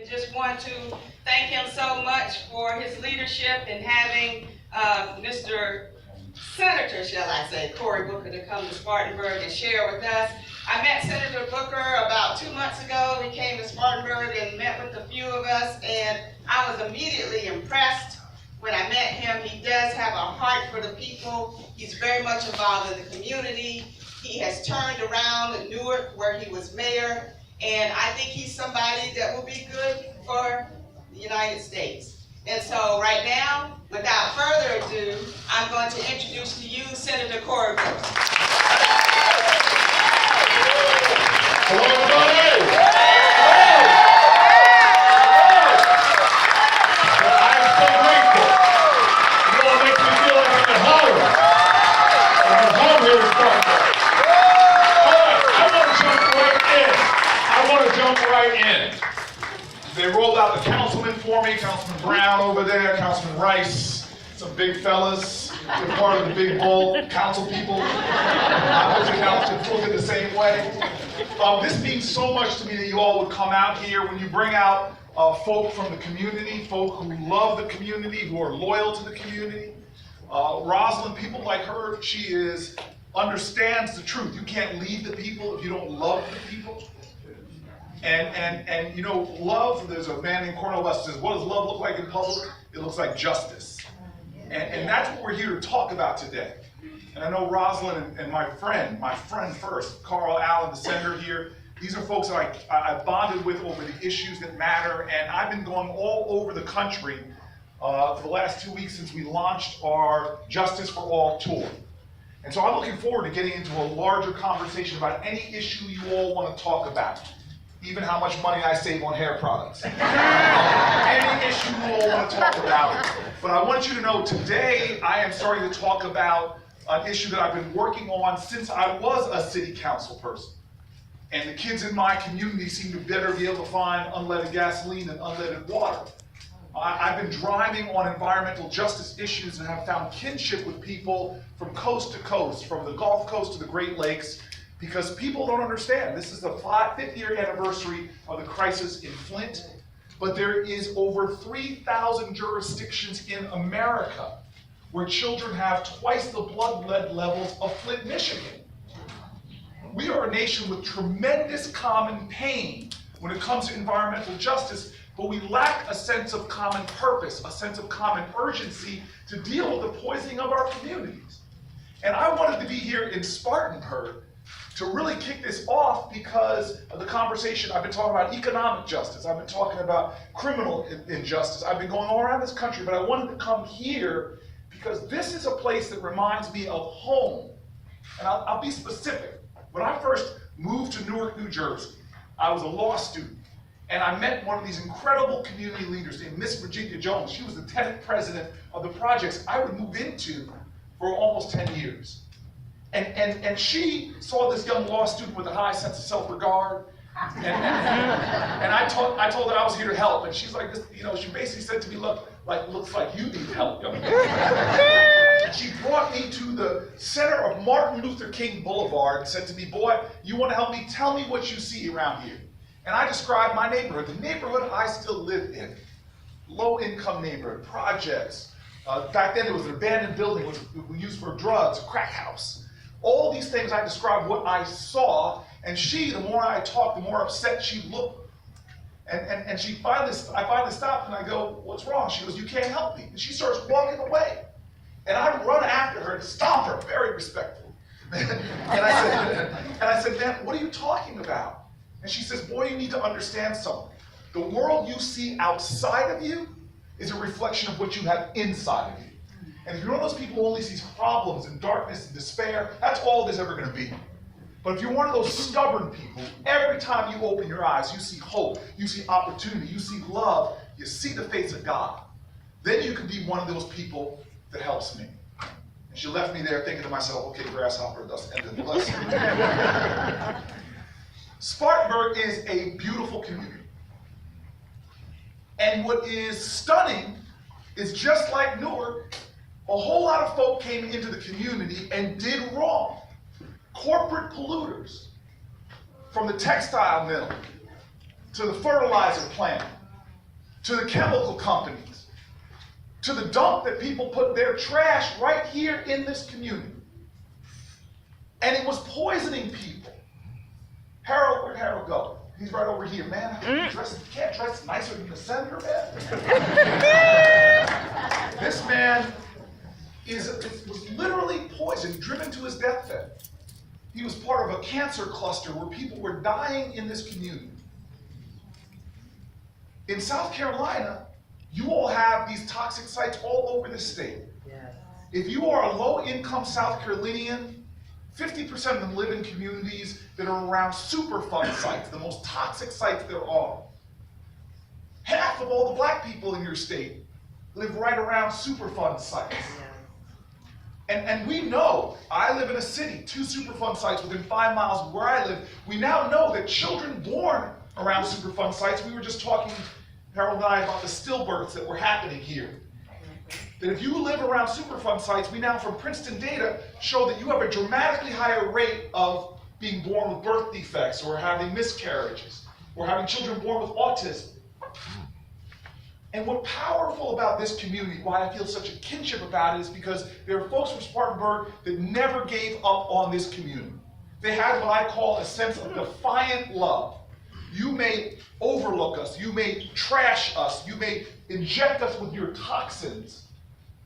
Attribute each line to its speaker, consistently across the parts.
Speaker 1: I just want to thank him so much for his leadership in having Mr. Senator, shall I say, Cory Booker to come to Spartanburg and share with us. I met Senator Booker about 2 months ago. He came to Spartanburg and met with a few of us, and I was immediately impressed when I met him. He does have a heart for the people. He's very much involved in the community. He has turned around in Newark, where he was mayor. And I think he's somebody that will be good for the United States. And so right now, without further ado, I'm going to introduce to you Senator Cory Booker.
Speaker 2: Hello, everybody. I'm so grateful. You all make me feel like I'm at home. I'm at home here in Spartanburg. I want to jump right in. They rolled out the councilman for me, Councilman Brown over there, Councilman Rice, some big fellas. They're part of the big bull council people. I hope the council look it the same way. This means so much to me that you all would come out here. When you bring out folk from the community, folk who love the community, who are loyal to the community. Rosalind, people like her, she understands the truth. You can't lead the people if you don't love the people. And you know, love, there's a man named Cornel West says, what does love look like in public? It looks like justice. And that's what we're here to talk about today. And I know Rosalind and my friend first, Carl Allen, the senator here, these are folks that I bonded with over the issues that matter. And I've been going all over the country for the last 2 weeks since we launched our Justice for All tour. And so I'm looking forward to getting into a larger conversation about any issue you all want to talk about. Even how much money I save on hair products. Any issue you all want to talk about. But I want you to know today I am starting to talk about an issue that I've been working on since I was a city council person. And the kids in my community seem to better be able to find unleaded gasoline and unleaded water. I've been driving on environmental justice issues and have found kinship with people from coast to coast, from the Gulf Coast to the Great Lakes, because people don't understand. This is the 5th year anniversary of the crisis in Flint, but there is over 3,000 jurisdictions in America where children have twice the blood lead levels of Flint, Michigan. We are a nation with tremendous common pain when it comes to environmental justice, but we lack a sense of common purpose, a sense of common urgency to deal with the poisoning of our communities. And I wanted to be here in Spartanburg to really kick this off because of the conversation. I've been talking about economic justice. I've been talking about criminal injustice. I've been going all around this country, but I wanted to come here because this is a place that reminds me of home. And I'll be specific. When I first moved to Newark, New Jersey, I was a law student. And I met one of these incredible community leaders named Miss Virginia Jones. She was the tenant president of the projects I would move into for almost 10 years. And she saw this young law student with a high sense of self-regard. And I told her I was here to help. And she's like, you know, she basically said to me, looks like you need help, young man. And she brought me to the center of Martin Luther King Boulevard and said to me, boy, you want to help me? Tell me what you see around here. And I described my neighborhood, the neighborhood I still live in. Low-income neighborhood, projects. Back then it was an abandoned building, which we used for drugs, a crack house. All these things I described what I saw, and she, the more I talked, the more upset she looked. And I finally stopped and I go, what's wrong? She goes, you can't help me. And she starts walking away. And I run after her and stomp her, very respectfully. and I said, man, what are you talking about? And she says, boy, you need to understand something. The world you see outside of you is a reflection of what you have inside of you. And if you're one of those people who only sees problems and darkness and despair, that's all there's ever going to be. But if you're one of those stubborn people, every time you open your eyes, you see hope, you see opportunity, you see love, you see the face of God. Then you can be one of those people that helps me. And she left me there thinking to myself, okay, grasshopper, thus ended the lesson. Spartanburg is a beautiful community. And what is stunning is just like Newark, a whole lot of folk came into the community and did wrong. Corporate polluters, from the textile mill to the fertilizer plant to the chemical companies, to the dump that people put their trash right here in this community. And it was poisoning people. Harold, where'd Harold go? He's right over here. Man, you can't dress nicer than the senator, man. This man was literally poisoned, driven to his deathbed. He was part of a cancer cluster where people were dying in this community. In South Carolina, you all have these toxic sites all over the state. Yes. If you are a low-income South Carolinian, 50% of them live in communities that are around Superfund sites, the most toxic sites there are. Half of all the black people in your state live right around Superfund sites. And we know, I live in a city, 2 Superfund sites within 5 miles of where I live. We now know that children born around Superfund sites, we were just talking, Harold and I, about the stillbirths that were happening here. That if you live around Superfund sites, we now from Princeton data show that you have a dramatically higher rate of being born with birth defects or having miscarriages or having children born with autism. And what's powerful about this community, why I feel such a kinship about it, is because there are folks from Spartanburg that never gave up on this community. They had what I call a sense of defiant love. You may overlook us, you may trash us, you may inject us with your toxins.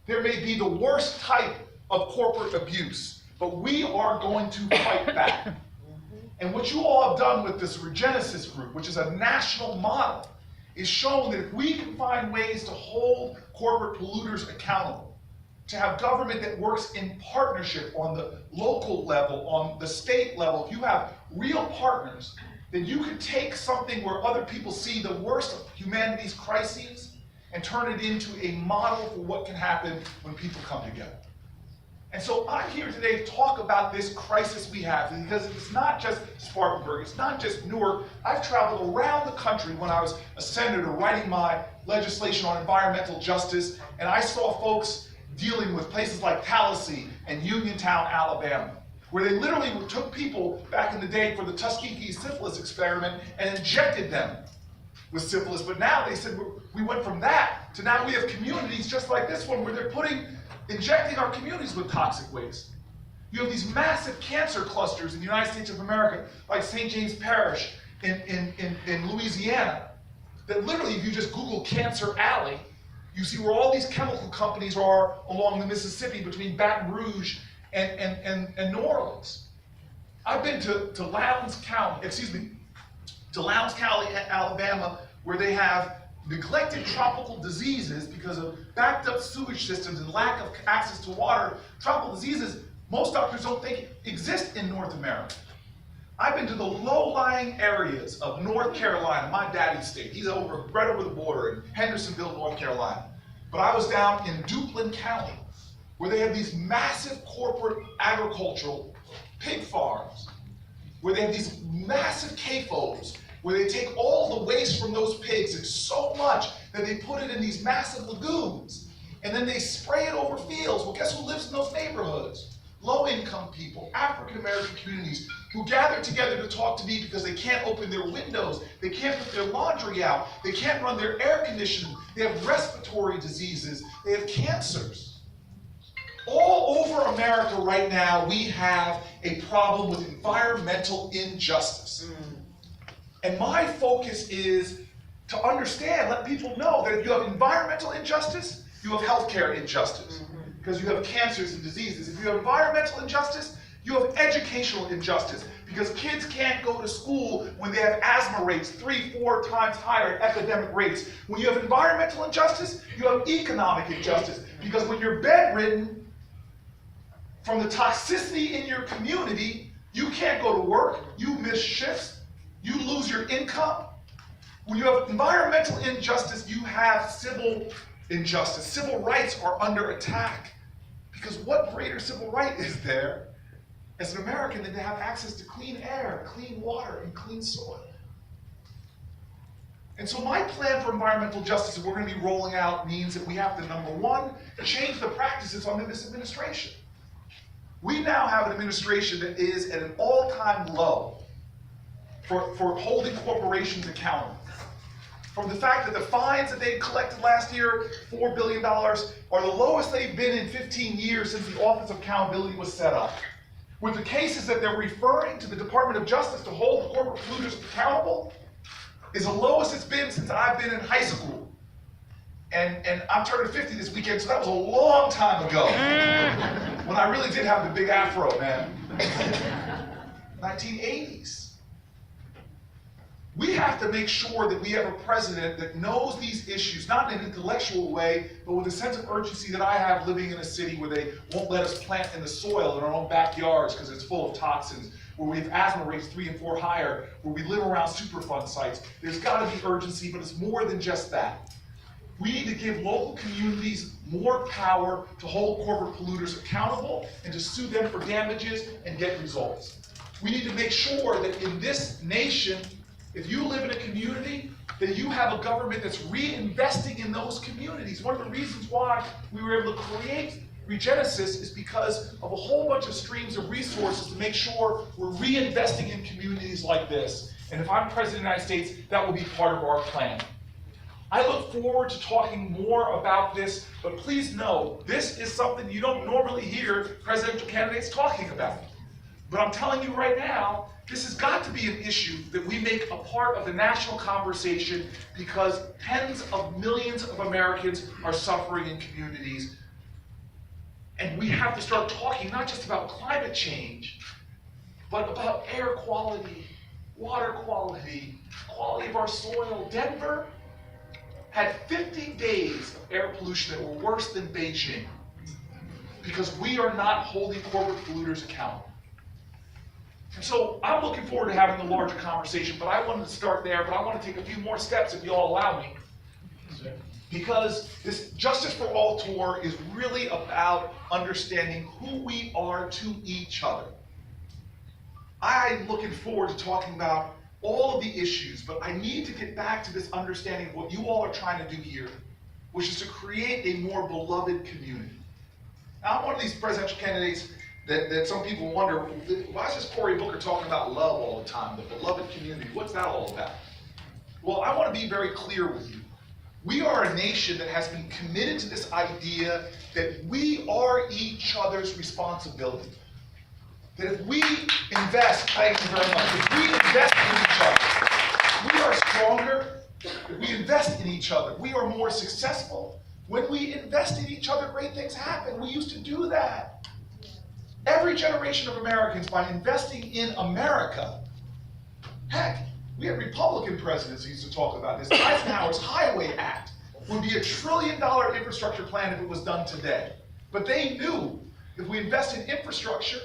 Speaker 2: There may be the worst type of corporate abuse, but we are going to fight back. And what you all have done with this Regenesis group, which is a national model, is shown that if we can find ways to hold corporate polluters accountable, to have government that works in partnership on the local level, on the state level, if you have real partners, then you can take something where other people see the worst of humanity's crises and turn it into a model for what can happen when people come together. And so I'm here today to talk about this crisis we have, because it's not just Spartanburg, it's not just Newark. I've traveled around the country when I was a senator writing my legislation on environmental justice, and I saw folks dealing with places like Tallahassee and Uniontown, Alabama, where they literally took people back in the day for the Tuskegee syphilis experiment and injected them with syphilis. But now they said we went from that to now we have communities just like this one where they're injecting our communities with toxic waste. You have these massive cancer clusters in the United States of America, like St. James Parish in Louisiana, that literally, if you just Google Cancer Alley, you see where all these chemical companies are along the Mississippi between Baton Rouge and New Orleans. I've been to Lowndes County, Alabama, where they have neglected tropical diseases because of backed up sewage systems and lack of access to water. Tropical diseases, most doctors don't think exist in North America. I've been to the low-lying areas of North Carolina, my daddy's state. He's right over the border in Hendersonville, North Carolina. But I was down in Duplin County, where they have these massive corporate agricultural pig farms, where they have these massive CAFOs, where they take all the waste from those pigs. It's so much that they put it in these massive lagoons, and then they spray it over fields. Well, guess who lives in those neighborhoods? Low-income people, African-American communities, who gather together to talk to me because they can't open their windows, they can't put their laundry out, they can't run their air conditioning, they have respiratory diseases, they have cancers. All over America right now, we have a problem with environmental injustice. And my focus is to understand, let people know that if you have environmental injustice, you have healthcare injustice, because you have cancers and diseases. If you have environmental injustice, you have educational injustice, because kids can't go to school when they have asthma rates 3-4 times higher epidemic rates. When you have environmental injustice, you have economic injustice, because when you're bedridden from the toxicity in your community, you can't go to work, you miss shifts, you lose your income. When you have environmental injustice, you have civil injustice. Civil rights are under attack. Because what greater civil right is there as an American than to have access to clean air, clean water, and clean soil? And so my plan for environmental justice that we're going to be rolling out means that we have to, number one, change the practices under this administration. We now have an administration that is at an all-time low for holding corporations accountable. from the fact that the fines that they collected last year, $4 billion, are the lowest they've been in 15 years since the Office of Accountability was set up. With the cases that they're referring to the Department of Justice to hold the corporate polluters accountable, is the lowest it's been since I've been in high school. And I'm turning 50 this weekend, so that was a long time ago. When I really did have the big afro, man. 1980s. We have to make sure that we have a president that knows these issues, not in an intellectual way, but with a sense of urgency that I have living in a city where they won't let us plant in the soil in our own backyards because it's full of toxins, where we have asthma rates 3 and 4 higher, where we live around Superfund sites. There's got to be urgency, but it's more than just that. We need to give local communities more power to hold corporate polluters accountable and to sue them for damages and get results. We need to make sure that in this nation, if you live in a community, that you have a government that's reinvesting in those communities. One of the reasons why we were able to create Regenesis is because of a whole bunch of streams of resources to make sure we're reinvesting in communities like this. And if I'm President of the United States, that will be part of our plan. I look forward to talking more about this, but please know, this is something you don't normally hear presidential candidates talking about. But I'm telling you right now, this has got to be an issue that we make a part of the national conversation because tens of millions of Americans are suffering in communities. And we have to start talking not just about climate change, but about air quality, water quality, quality of our soil. Denver had 50 days of air pollution that were worse than Beijing because we are not holding corporate polluters accountable. And so I'm looking forward to having a larger conversation, but I wanted to start there, but I want to take a few more steps if you all allow me. Because this Justice for All tour is really about understanding who we are to each other. I'm looking forward to talking about all of the issues, but I need to get back to this understanding of what you all are trying to do here, which is to create a more beloved community. Now, I'm one of these presidential candidates that some people wonder, why is this Cory Booker talking about love all the time, the beloved community? What's that all about? Well, I want to be very clear with you. We are a nation that has been committed to this idea that we are each other's responsibility. That if we invest, thank you very much, if we invest in each other, we are stronger. If we invest in each other, we are more successful. When we invest in each other, great things happen. We used to do that. Every generation of Americans, by investing in America, heck, we had Republican presidents who used to talk about this. Eisenhower's Highway Act would be $1 trillion infrastructure plan if it was done today. But they knew if we invest in infrastructure,